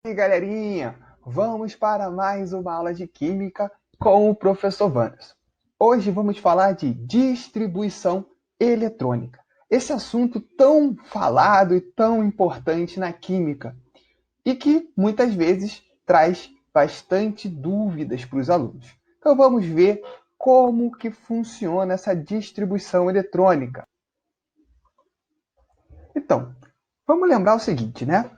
E aí, galerinha, vamos para mais uma aula de Química com o professor Wanderson. Hoje vamos falar de distribuição eletrônica. Esse assunto tão falado e tão importante na Química e que muitas vezes traz bastante dúvidas para os alunos. Então vamos ver como que funciona essa distribuição eletrônica. Então, vamos lembrar o seguinte, né?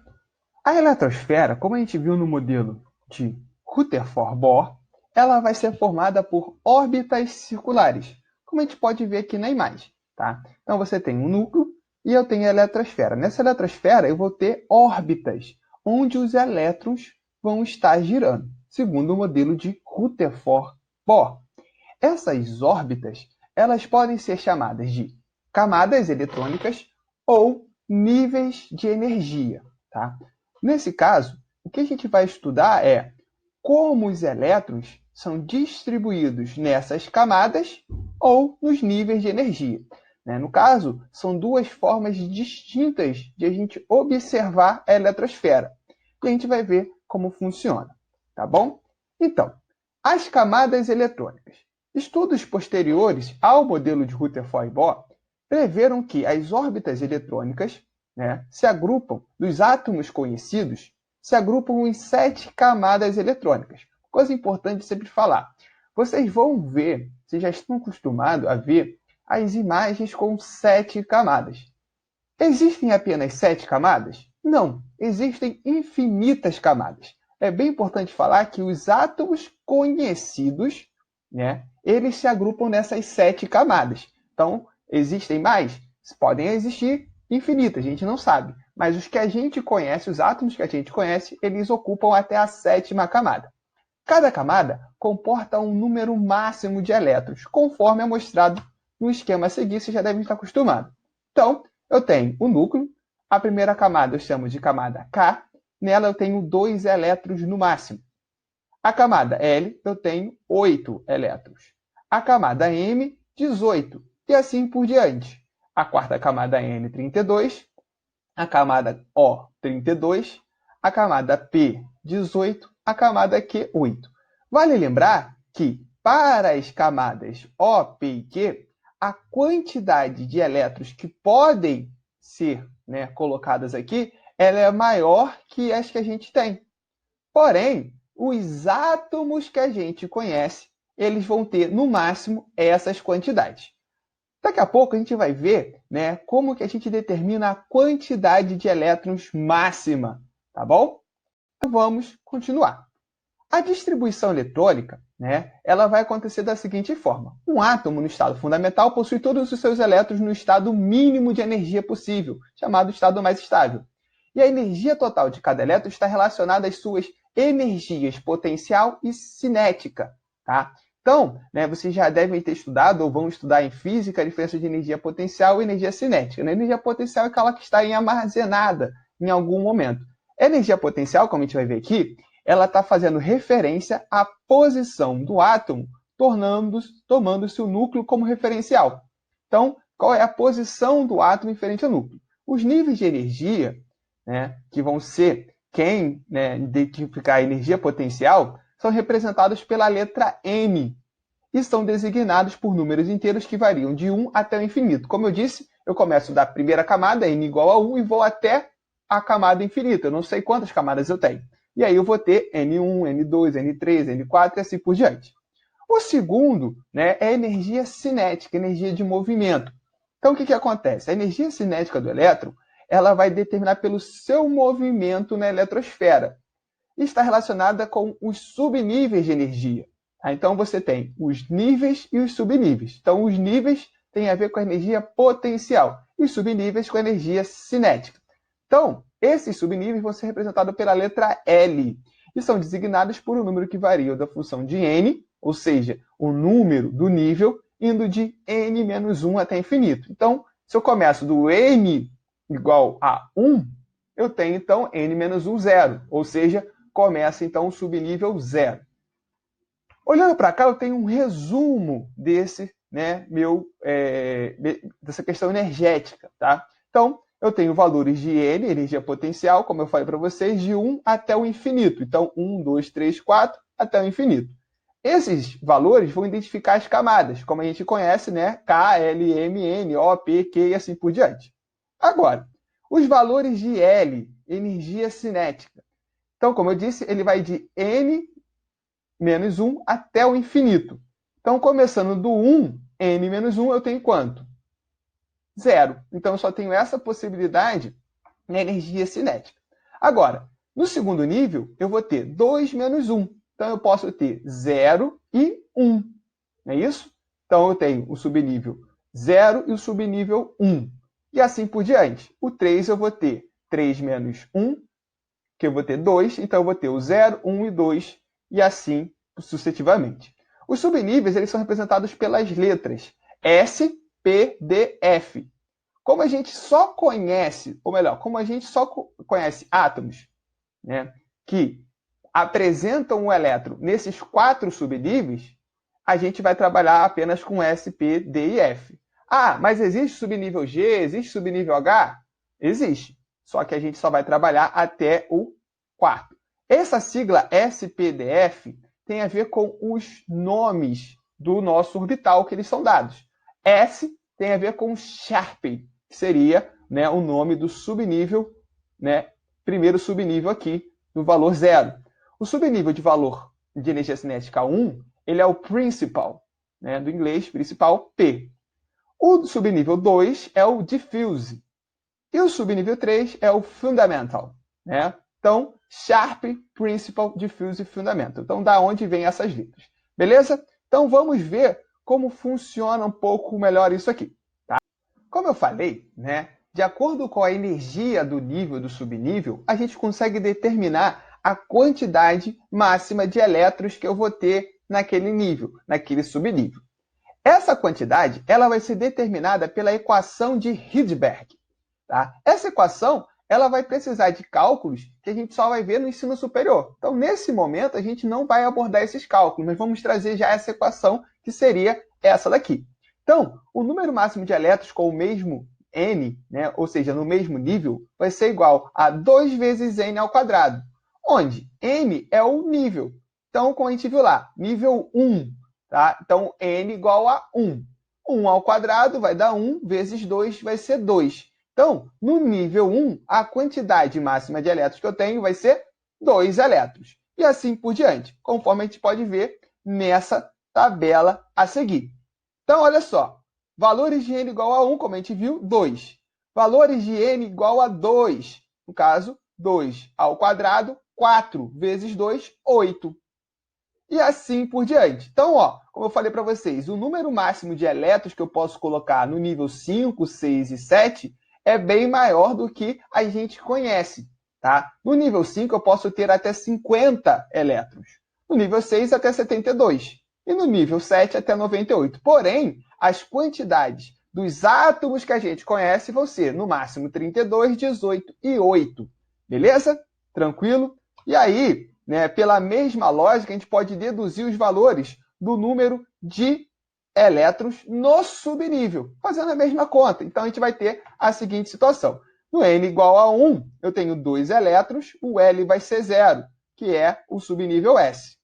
A eletrosfera, como a gente viu no modelo de Rutherford-Bohr, ela vai ser formada por órbitas circulares, como a gente pode ver aqui na imagem. Tá? Então você tem um núcleo e eu tenho a eletrosfera. Nessa eletrosfera eu vou ter órbitas, onde os elétrons vão estar girando, segundo o modelo de Rutherford-Bohr. Essas órbitas elas podem ser chamadas de camadas eletrônicas ou níveis de energia. Tá? Nesse caso, o que a gente vai estudar é como os elétrons são distribuídos nessas camadas ou nos níveis de energia. No caso, são duas formas distintas de a gente observar a eletrosfera. E a gente vai ver como funciona, tá bom? Então, as camadas eletrônicas. Estudos posteriores ao modelo de Rutherford-Bohr preveram que as órbitas eletrônicas se agrupam, dos átomos conhecidos, se agrupam em 7 camadas eletrônicas. Coisa importante sempre falar. Vocês vão ver, vocês já estão acostumados a ver as imagens com 7 camadas. Existem apenas 7 camadas? Não, existem infinitas camadas. É bem importante falar que os átomos conhecidos, eles se agrupam nessas 7 camadas. Então, existem mais? Podem existir infinitas, a gente não sabe. Mas os que a gente conhece, os átomos que a gente conhece, eles ocupam até a 7ª camada. Cada camada comporta um número máximo de elétrons, conforme é mostrado no esquema a seguir, vocês já devem estar acostumados. Então, eu tenho o núcleo, a primeira camada eu chamo de camada K, nela eu tenho 2 elétrons no máximo. A camada L, eu tenho 8 elétrons. A camada M, 18, e assim por diante. A quarta camada N, 32, a camada O, 32, a camada P, 18, a camada Q, 8. Vale lembrar que, para as camadas O, P e Q, a quantidade de elétrons que podem ser colocadas aqui, ela é maior que as que a gente tem. Porém, os átomos que a gente conhece, eles vão ter, no máximo, essas quantidades. Daqui a pouco a gente vai ver como que a gente determina a quantidade de elétrons máxima, tá bom? Então vamos continuar. A distribuição eletrônica, ela vai acontecer da seguinte forma. Um átomo no estado fundamental possui todos os seus elétrons no estado mínimo de energia possível, chamado estado mais estável. E a energia total de cada elétron está relacionada às suas energias potencial e cinética. Tá? Então, vocês já devem ter estudado ou vão estudar em física a diferença de energia potencial e energia cinética. A energia potencial é aquela que está armazenada em algum momento. A energia potencial, como a gente vai ver aqui, ela está fazendo referência à posição do átomo, tomando-se o núcleo como referencial. Então, qual é a posição do átomo referente ao núcleo? Os níveis de energia, que vão ser quem identificar a energia potencial, são representados pela letra M e são designados por números inteiros que variam de 1 até o infinito. Como eu disse, eu começo da primeira camada, n igual a 1, e vou até a camada infinita. Eu não sei quantas camadas eu tenho. E aí eu vou ter N1, N2, N3, N4 e assim por diante. O segundo é a energia cinética, energia de movimento. Então, o que acontece? A energia cinética do elétron ela vai determinar pelo seu movimento na eletrosfera. E está relacionada com os subníveis de energia. Então, você tem os níveis e os subníveis. Então, os níveis têm a ver com a energia potencial e os subníveis com a energia cinética. Então, esses subníveis vão ser representados pela letra L e são designados por um número que varia da função de n, ou seja, o número do nível, indo de n menos 1 até infinito. Então, se eu começo do n igual a 1, eu tenho, então, n menos 1, 0. Ou seja, começa, então, o subnível 0. Olhando para cá, eu tenho um resumo dessa questão energética. Tá? Então, eu tenho valores de N, energia potencial, como eu falei para vocês, de 1 até o infinito. Então, 1, 2, 3, 4, até o infinito. Esses valores vão identificar as camadas, como a gente conhece, né? K, L, M, N, O, P, Q e assim por diante. Agora, os valores de L, energia cinética. Então, como eu disse, ele vai de N menos 1 até o infinito. Então, começando do 1, N menos 1, eu tenho quanto? 0. Então, eu só tenho essa possibilidade na energia cinética. Agora, no segundo nível, eu vou ter 2 menos 1. Então, eu posso ter 0 e 1. Não é isso? Então, eu tenho o subnível 0 e o subnível 1. E assim por diante. O 3 eu vou ter 3 menos 1, que eu vou ter 2. Então, eu vou ter o 0, 1 e 2, e assim sucessivamente. Os subníveis eles são representados pelas letras S, P, D, F. Como a gente só conhece, ou melhor, como a gente só conhece átomos, né, que apresentam um elétron nesses 4 subníveis, a gente vai trabalhar apenas com S, P, D e F. Ah, mas existe subnível G, existe subnível H? Existe. Só que a gente só vai trabalhar até o 4. Essa sigla SPDF tem a ver com os nomes do nosso orbital que eles são dados. S tem a ver com Sharpie, que seria, né, o nome do subnível, né, primeiro subnível aqui, do valor 0. O subnível de valor de energia cinética 1, ele é o principal, né, do inglês, principal, P. O subnível 2 é o diffuse. E o subnível 3 é o fundamental, né? Então, Sharp, Principal, Diffuse e Fundamental. Então, da onde vem essas letras? Beleza? Então, vamos ver como funciona um pouco melhor isso aqui. Tá? Como eu falei, né? De acordo com a energia do nível e do subnível, a gente consegue determinar a quantidade máxima de elétrons que eu vou ter naquele nível, naquele subnível. Essa quantidade ela vai ser determinada pela equação de Rydberg. Tá? Essa equação ela vai precisar de cálculos que a gente só vai ver no ensino superior. Então, nesse momento, a gente não vai abordar esses cálculos, mas vamos trazer já essa equação, que seria essa daqui. Então, o número máximo de elétrons com o mesmo n, né, ou seja, no mesmo nível, vai ser igual a 2 vezes n ao quadrado, onde n é o nível. Então, como a gente viu lá, nível 1. Tá? Então, n igual a 1. 1 ao quadrado vai dar 1, vezes 2 vai ser 2. Então, no nível 1, a quantidade máxima de elétrons que eu tenho vai ser 2 elétrons. E assim por diante, conforme a gente pode ver nessa tabela a seguir. Então, olha só. Valores de n igual a 1, como a gente viu, 2. Valores de n igual a 2. No caso, 2 ao quadrado, 4 vezes 2, 8. E assim por diante. Então, ó, como eu falei para vocês, o número máximo de elétrons que eu posso colocar no nível 5, 6 e 7 é bem maior do que a gente conhece. Tá? No nível 5, eu posso ter até 50 elétrons. No nível 6, até 72. E no nível 7, até 98. Porém, as quantidades dos átomos que a gente conhece vão ser, no máximo, 32, 18 e 8. Beleza? Tranquilo? E aí, né, pela mesma lógica, a gente pode deduzir os valores do número de elétrons no subnível, fazendo a mesma conta. Então, a gente vai ter a seguinte situação. No n igual a 1, eu tenho 2 elétrons, o L vai ser 0, que é o subnível S.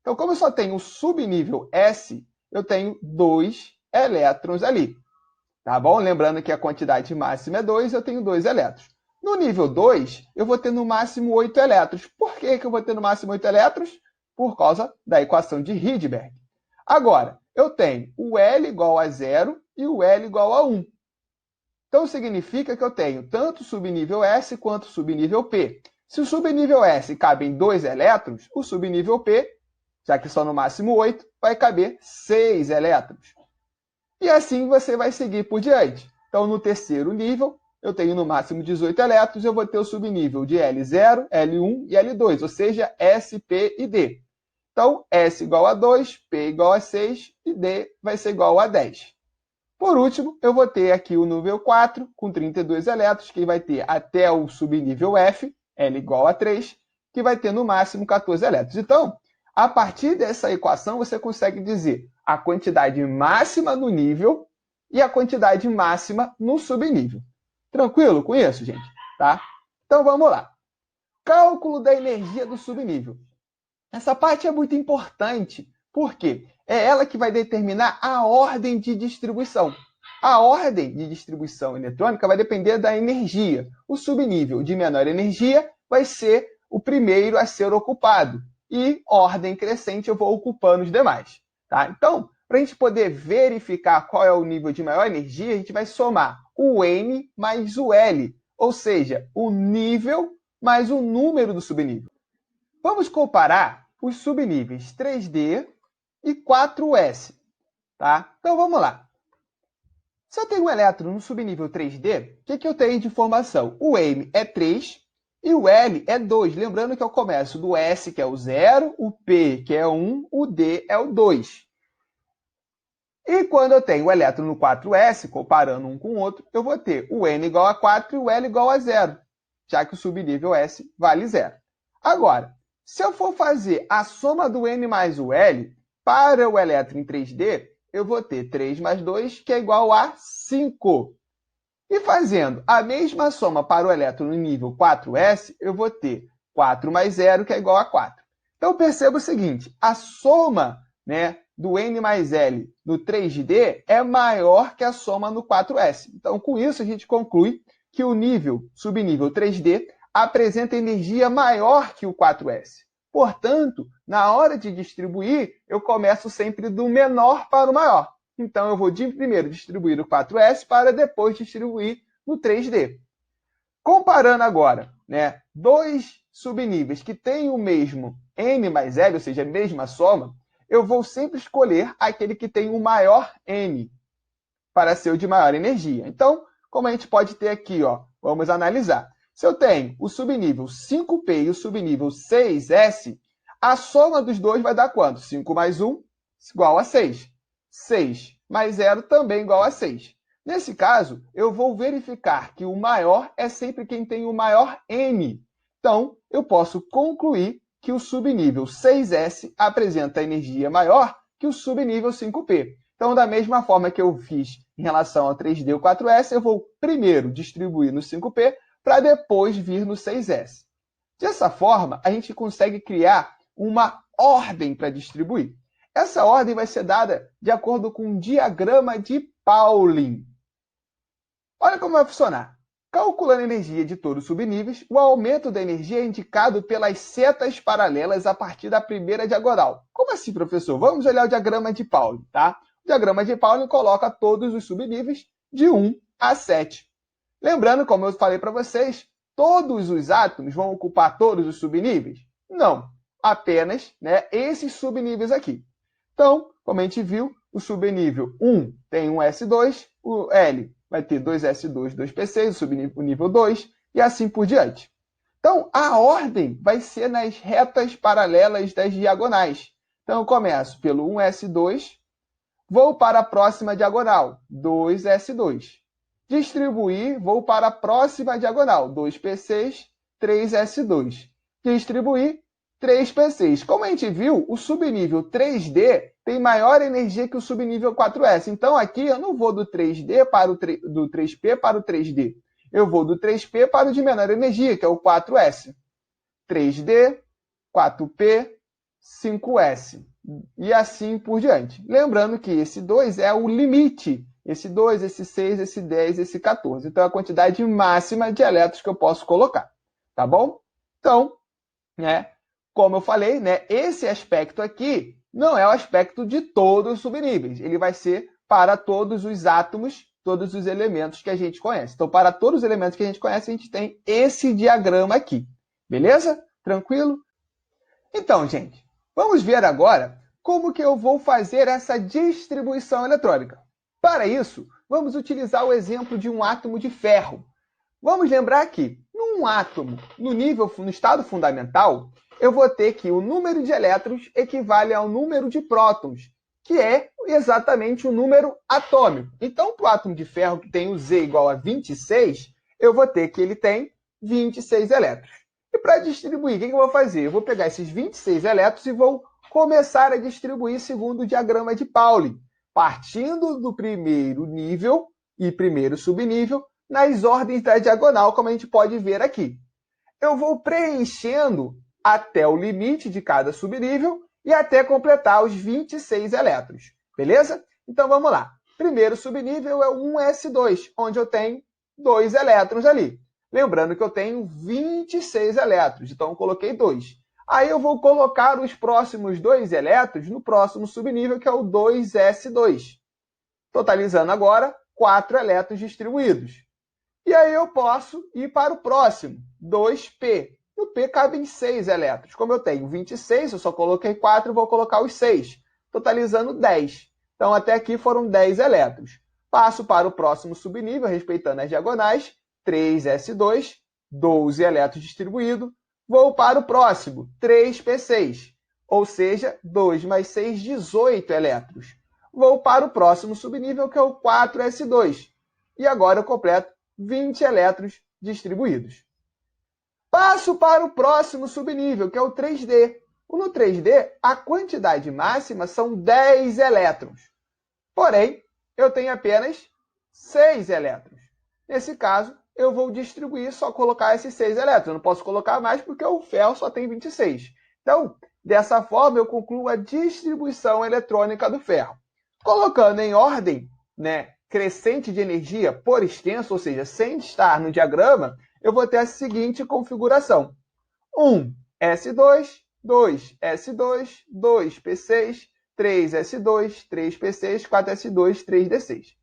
Então, como eu só tenho o subnível S, eu tenho 2 elétrons ali. Tá bom? Lembrando que a quantidade máxima é 2, eu tenho 2 elétrons. No nível 2, eu vou ter no máximo 8 elétrons. Por que eu vou ter no máximo 8 elétrons? Por causa da equação de Rydberg. Agora, eu tenho o L igual a 0 e o L igual a 1. Então, significa que eu tenho tanto subnível S quanto subnível P. Se o subnível S cabe em 2 elétrons, o subnível P, já que só no máximo 8, vai caber 6 elétrons. E assim você vai seguir por diante. Então, no terceiro nível, eu tenho no máximo 18 elétrons, eu vou ter o subnível de L0, L1 e L2, ou seja, S, P e D. Então, S igual a 2, P igual a 6 e D vai ser igual a 10. Por último, eu vou ter aqui o nível 4, com 32 elétrons, que vai ter até o subnível F, L igual a 3, que vai ter no máximo 14 elétrons. Então, a partir dessa equação, você consegue dizer a quantidade máxima no nível e a quantidade máxima no subnível. Tranquilo com isso, gente? Tá? Então vamos lá. Cálculo da energia do subnível. Essa parte é muito importante, porque é ela que vai determinar a ordem de distribuição. A ordem de distribuição eletrônica vai depender da energia. O subnível de menor energia vai ser o primeiro a ser ocupado. E, ordem crescente, eu vou ocupando os demais. Tá? Então, para a gente poder verificar qual é o nível de maior energia, a gente vai somar o N mais o L, ou seja, o nível mais o número do subnível. Vamos comparar os subníveis 3D e 4S. Tá? Então, vamos lá. Se eu tenho um elétron no subnível 3D, o que eu tenho de informação? O M é 3 e o L é 2. Lembrando que eu começo do S, que é o 0, o P, que é o 1, o D é o 2. E quando eu tenho o elétron no 4S, comparando um com o outro, eu vou ter o N igual a 4 e o L igual a 0, já que o subnível S vale 0. Agora, se eu for fazer a soma do N mais o L para o elétron em 3D, eu vou ter 3 mais 2, que é igual a 5. E fazendo a mesma soma para o elétron no nível 4S, eu vou ter 4 mais 0, que é igual a 4. Então, perceba o seguinte, a soma, né, do N mais L no 3D é maior que a soma no 4S. Então, com isso, a gente conclui que o subnível 3D apresenta energia maior que o 4S. Portanto, na hora de distribuir, eu começo sempre do menor para o maior. Então, eu vou primeiro distribuir o 4S para depois distribuir no 3D. Comparando agora, né, dois subníveis que têm o mesmo N mais L, ou seja, a mesma soma, eu vou sempre escolher aquele que tem o maior N para ser o de maior energia. Então, como a gente pode ter aqui, ó, vamos analisar. Se eu tenho o subnível 5P e o subnível 6S, a soma dos dois vai dar quanto? 5 mais 1 igual a 6. 6 mais 0 também igual a 6. Nesse caso, eu vou verificar que o maior é sempre quem tem o maior N. Então, eu posso concluir que o subnível 6S apresenta energia maior que o subnível 5P. Então, da mesma forma que eu fiz em relação ao 3D e o 4S, eu vou primeiro distribuir no 5P para depois vir no 6S. Dessa forma, a gente consegue criar uma ordem para distribuir. Essa ordem vai ser dada de acordo com um diagrama de Pauling. Olha como vai funcionar. Calculando a energia de todos os subníveis, o aumento da energia é indicado pelas setas paralelas a partir da primeira diagonal. Como assim, professor? Vamos olhar o diagrama de Pauling, tá? O diagrama de Pauling coloca todos os subníveis de 1 a 7. Lembrando, como eu falei para vocês, todos os átomos vão ocupar todos os subníveis? Não, apenas, né, esses subníveis aqui. Então, como a gente viu, o subnível 1 tem um S2, o L vai ter 2S2, 2P6, o nível 2, e assim por diante. Então, a ordem vai ser nas retas paralelas das diagonais. Então, eu começo pelo 1S2, vou para a próxima diagonal, 2S2. Distribuir, vou para a próxima diagonal, 2P6, 3S2. Distribuir, 3P6. Como a gente viu, o subnível 3D tem maior energia que o subnível 4S. Então, aqui eu não vou do 3D para do 3P para o 3D. Eu vou do 3P para o de menor energia, que é o 4S. 3D, 4P, 5S. E assim por diante. Lembrando que esse 2 é o limite. Esse 2, esse 6, esse 10, esse 14. Então, é a quantidade máxima de elétrons que eu posso colocar. Tá bom? Então, né, como eu falei, né, esse aspecto aqui não é o aspecto de todos os subníveis. Ele vai ser para todos os átomos, todos os elementos que a gente conhece. Então, para todos os elementos que a gente conhece, a gente tem esse diagrama aqui. Beleza? Tranquilo? Então, gente, vamos ver agora como que eu vou fazer essa distribuição eletrônica. Para isso, vamos utilizar o exemplo de um átomo de ferro. Vamos lembrar que, num átomo, no estado fundamental, eu vou ter que o número de elétrons equivale ao número de prótons, que é exatamente o número atômico. Então, para o átomo de ferro que tem o Z igual a 26, eu vou ter que ele tem 26 elétrons. E para distribuir, o que eu vou fazer? Eu vou pegar esses 26 elétrons e vou começar a distribuir segundo o diagrama de Pauling, partindo do primeiro nível e primeiro subnível nas ordens da diagonal, como a gente pode ver aqui. Eu vou preenchendo até o limite de cada subnível e até completar os 26 elétrons, beleza? Então, vamos lá. Primeiro subnível é o 1s2, onde eu tenho 2 elétrons ali. Lembrando que eu tenho 26 elétrons, então eu coloquei 2. Aí eu vou colocar os próximos 2 elétrons no próximo subnível, que é o 2s2. Totalizando agora 4 elétrons distribuídos. E aí eu posso ir para o próximo, 2p. No P cabem 6 elétrons. Como eu tenho 26, eu só coloquei 4, vou colocar os 6, totalizando 10. Então, até aqui foram 10 elétrons. Passo para o próximo subnível, respeitando as diagonais, 3s2, 12 elétrons distribuídos. Vou para o próximo, 3p6, ou seja, 2 mais 6, 18 elétrons. Vou para o próximo subnível, que é o 4s2. E agora eu completo 20 elétrons distribuídos. Passo para o próximo subnível, que é o 3D. No 3D, a quantidade máxima são 10 elétrons. Porém, eu tenho apenas 6 elétrons. Nesse caso, eu vou distribuir, só colocar esses 6 elétrons. Eu não posso colocar mais porque o ferro só tem 26. Então, dessa forma, eu concluo a distribuição eletrônica do ferro. Colocando em ordem, crescente de energia por extenso, ou seja, sem estar no diagrama, eu vou ter a seguinte configuração. 1s2, 2s2, 2p6, 3s2, 3p6, 4s2, 3d6.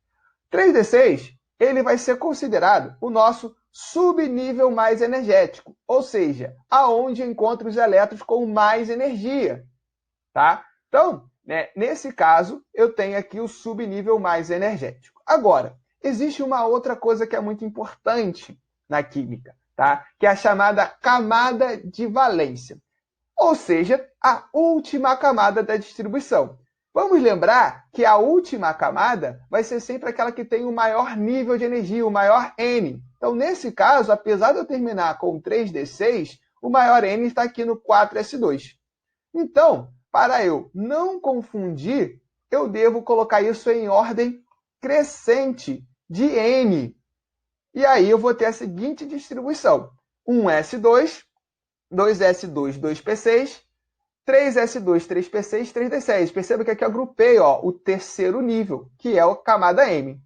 3d6 ele vai ser considerado o nosso subnível mais energético, ou seja, aonde encontra os elétrons com mais energia. Tá? Então, nesse caso, eu tenho aqui o subnível mais energético. Agora, existe uma outra coisa que é muito importante na química, tá? Que é a chamada camada de valência, ou seja, a última camada da distribuição. Vamos lembrar que a última camada vai ser sempre aquela que tem o maior nível de energia, o maior N. Então, nesse caso, apesar de eu terminar com 3d6, o maior N está aqui no 4s2. Então, para eu não confundir, eu devo colocar isso em ordem crescente de N. E aí eu vou ter a seguinte distribuição. 1s2, 2s2, 2p6, 3s2, 3p6, 3d6. Perceba que aqui eu agrupei o terceiro nível, que é a camada M.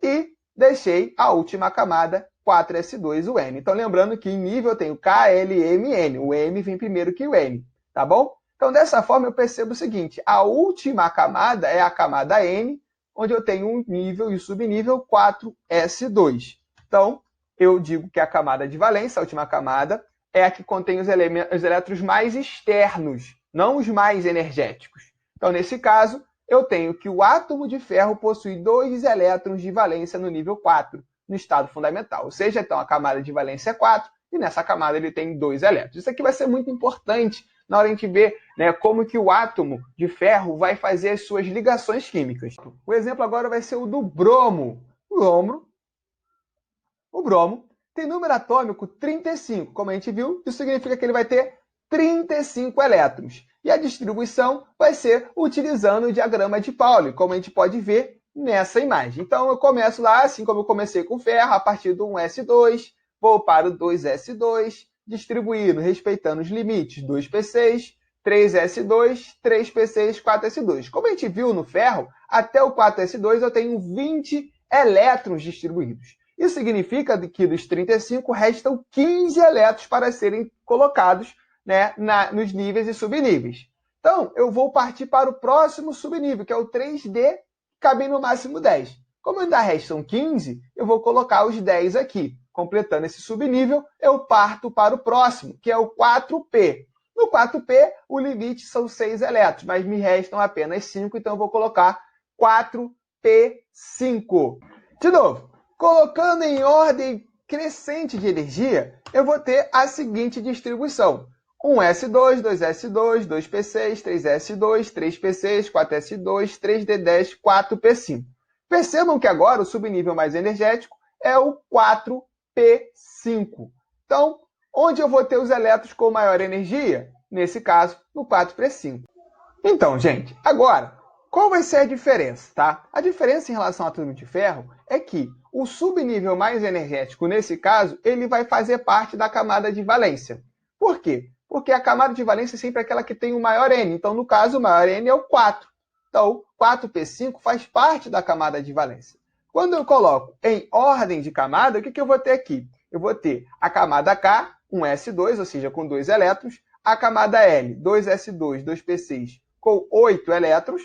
E deixei a última camada, 4s2, o N. Então, lembrando que em nível eu tenho K, L, M e N. O M vem primeiro que o N, tá bom? Então, dessa forma, eu percebo o seguinte. A última camada é a camada N, onde eu tenho um nível e subnível 4s2. Então, eu digo que a camada de valência, a última camada, é a que contém os elétrons mais externos, não os mais energéticos. Então, nesse caso, eu tenho que o átomo de ferro possui 2 elétrons de valência no nível 4, no estado fundamental. Ou seja, então, a camada de valência é 4, e nessa camada ele tem 2 elétrons. Isso aqui vai ser muito importante na hora de a gente ver como que o átomo de ferro vai fazer as suas ligações químicas. O exemplo agora vai ser o do bromo. O bromo tem número atômico 35. Como a gente viu, isso significa que ele vai ter 35 elétrons. E a distribuição vai ser utilizando o diagrama de Pauli, como a gente pode ver nessa imagem. Então, eu começo lá, assim como eu comecei com o ferro, a partir do 1s2, vou para o 2s2, distribuindo, respeitando os limites, 2p6, 3s2, 3p6, 4s2. Como a gente viu no ferro, até o 4s2 eu tenho 20 elétrons distribuídos. Isso significa que dos 35 restam 15 elétrons para serem colocados nos níveis e subníveis. Então, eu vou partir para o próximo subnível, que é o 3D, que cabe no máximo 10. Como ainda restam 15, eu vou colocar os 10 aqui. Completando esse subnível, eu parto para o próximo, que é o 4P. No 4P, o limite são 6 elétrons, mas me restam apenas 5, então eu vou colocar 4P5. De novo, colocando em ordem crescente de energia, eu vou ter a seguinte distribuição. 1s2, 2s2, 2p6, 3s2, 3p6, 4s2, 3d10, 4p5. Percebam que agora o subnível mais energético é o 4p5. Então, onde eu vou ter os elétrons com maior energia? Nesse caso, no 4p5. Então, gente, agora, qual vai ser a diferença? Tá? A diferença em relação ao átomo de ferro é que o subnível mais energético, nesse caso, ele vai fazer parte da camada de valência. Por quê? Porque a camada de valência é sempre aquela que tem o maior N. Então, no caso, o maior N é o 4. Então, 4p5 faz parte da camada de valência. Quando eu coloco em ordem de camada, o que eu vou ter aqui? Eu vou ter a camada K, um S2, ou seja, com 2 elétrons. A camada L, 2s2, 2p6, com 8 elétrons.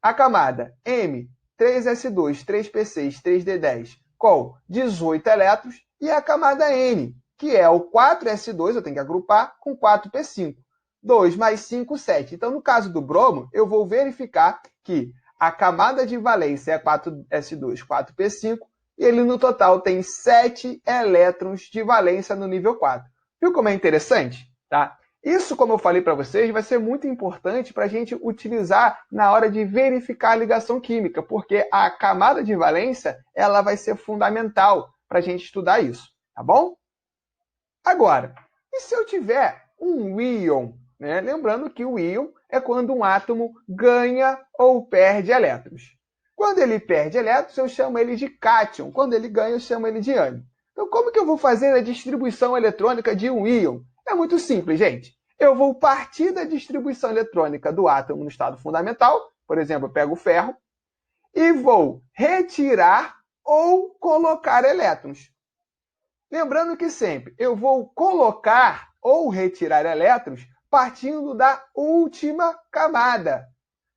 A camada M, 3s2, 3p6, 3d10, com 18 elétrons. E a camada N, que é o 4s2, eu tenho que agrupar, com 4p5. 2 mais 5, 7. Então, no caso do bromo, eu vou verificar que a camada de valência é 4s2, 4p5, e ele no total tem 7 elétrons de valência no nível 4. Viu como é interessante? Tá? Isso, como eu falei para vocês, vai ser muito importante para a gente utilizar na hora de verificar a ligação química, porque a camada de valência ela vai ser fundamental para a gente estudar isso, tá bom? Agora, e se eu tiver um íon? Né? Lembrando que o íon é quando um átomo ganha ou perde elétrons. Quando ele perde elétrons, eu chamo ele de cátion. Quando ele ganha, eu chamo ele de ânion. Então, como que eu vou fazer a distribuição eletrônica de um íon? É muito simples, gente. Eu vou partir da distribuição eletrônica do átomo no estado fundamental. Por exemplo, eu pego o ferro e vou retirar ou colocar elétrons. Lembrando que sempre eu vou colocar ou retirar elétrons partindo da última camada,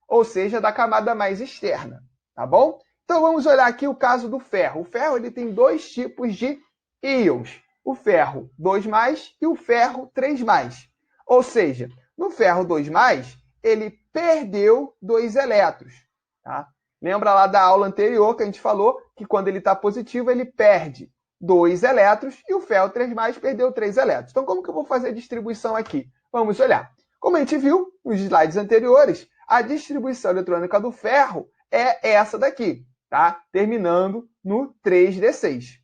ou seja, da camada mais externa, tá bom? Então vamos olhar aqui o caso do ferro. O ferro ele tem dois tipos de íons, o ferro 2+, e o ferro 3+. Ou seja, no ferro 2+, ele perdeu 2 elétrons. Tá? Lembra lá da aula anterior que a gente falou que quando ele está positivo, ele perde 2 elétrons e o ferro 3+, perdeu 3 elétrons. Então, como que eu vou fazer a distribuição aqui? Vamos olhar. Como a gente viu nos slides anteriores, a distribuição eletrônica do ferro é essa daqui, tá? Terminando no 3d6.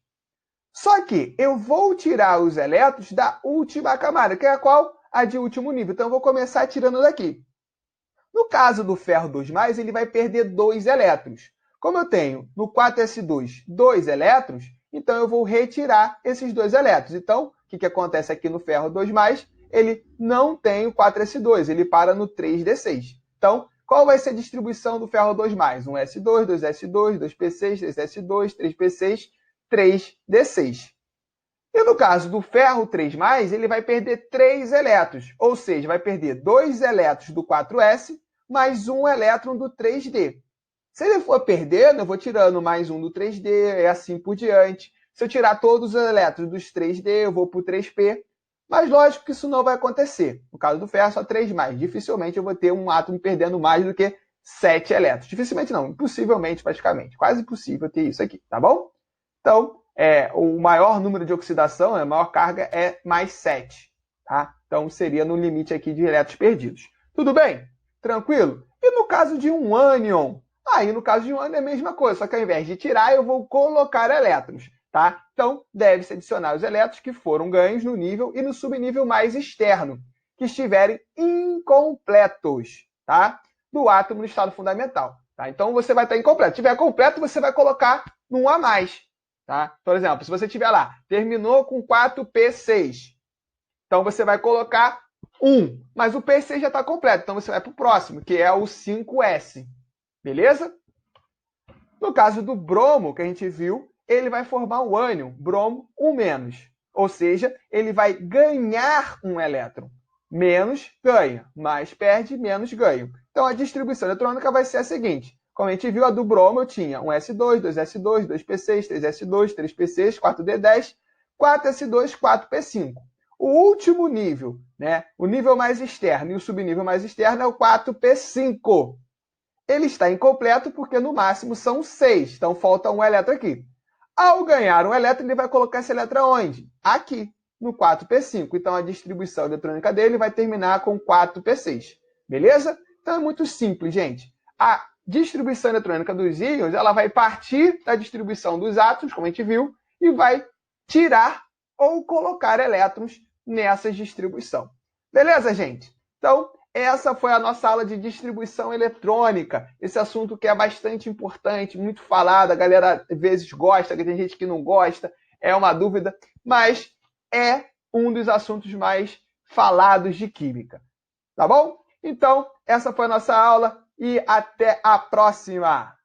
Só que eu vou tirar os elétrons da última camada, que é a qual? A de último nível. Então, eu vou começar tirando daqui. No caso do ferro 2+, ele vai perder 2 elétrons. Como eu tenho no 4s2 2 elétrons, então eu vou retirar esses 2 elétrons. Então, o que acontece aqui no ferro 2+, ele não tem o 4s2, ele para no 3d6. Então, qual vai ser a distribuição do ferro 2+? 1s2, 2s2, 2p6, 3s2, 3p6, 3d6. E no caso do ferro 3+, ele vai perder 3 elétrons, ou seja, vai perder 2 elétrons do 4s mais 1 elétron do 3d. Se ele for perdendo, eu vou tirando mais 1 do 3d, e assim por diante. Se eu tirar todos os elétrons dos 3d, eu vou para o 3p. Mas lógico que isso não vai acontecer. No caso do ferro, só 3+. Dificilmente eu vou ter um átomo perdendo mais do que 7 elétrons. Dificilmente não, impossivelmente praticamente. Quase impossível ter isso aqui, tá bom? Então, o maior número de oxidação, a maior carga é mais 7. Tá? Então, seria no limite aqui de elétrons perdidos. Tudo bem? Tranquilo? E no caso de um ânion? Aí, no caso de um ânion é a mesma coisa, só que ao invés de tirar, eu vou colocar elétrons. Tá? Então, deve-se adicionar os elétrons que foram ganhos no nível e no subnível mais externo, que estiverem incompletos, tá? Do átomo no estado fundamental. Tá? Então, você vai estar incompleto. Se tiver completo, você vai colocar num a mais. Tá? Por exemplo, se você tiver lá, terminou com 4p6, então você vai colocar 1, mas o p6 já está completo, então você vai para o próximo, que é o 5s. Beleza? No caso do bromo, que a gente viu, ele vai formar o ânion, bromo 1-. Ou seja, ele vai ganhar um elétron. Menos ganha, mais perde, menos ganha. Então, a distribuição eletrônica vai ser a seguinte. Como a gente viu, a do bromo eu tinha 1s2, 2s2, 2p6, 3s2, 3p6, 4d10, 4s2, 4p5. O último nível, né, o nível mais externo e o subnível mais externo é o 4p5. Ele está incompleto porque no máximo são 6, então falta um elétron aqui. Ao ganhar um elétron, ele vai colocar esse elétron onde? Aqui, no 4p5. Então, a distribuição eletrônica dele vai terminar com 4p6. Beleza? Então, é muito simples, gente. A distribuição eletrônica dos íons ela vai partir da distribuição dos átomos, como a gente viu, e vai tirar ou colocar elétrons nessa distribuição. Beleza, gente? Então, essa foi a nossa aula de distribuição eletrônica. Esse assunto que é bastante importante, muito falado, a galera às vezes gosta, tem gente que não gosta, é uma dúvida, mas é um dos assuntos mais falados de química. Tá bom? Então, essa foi a nossa aula e até a próxima!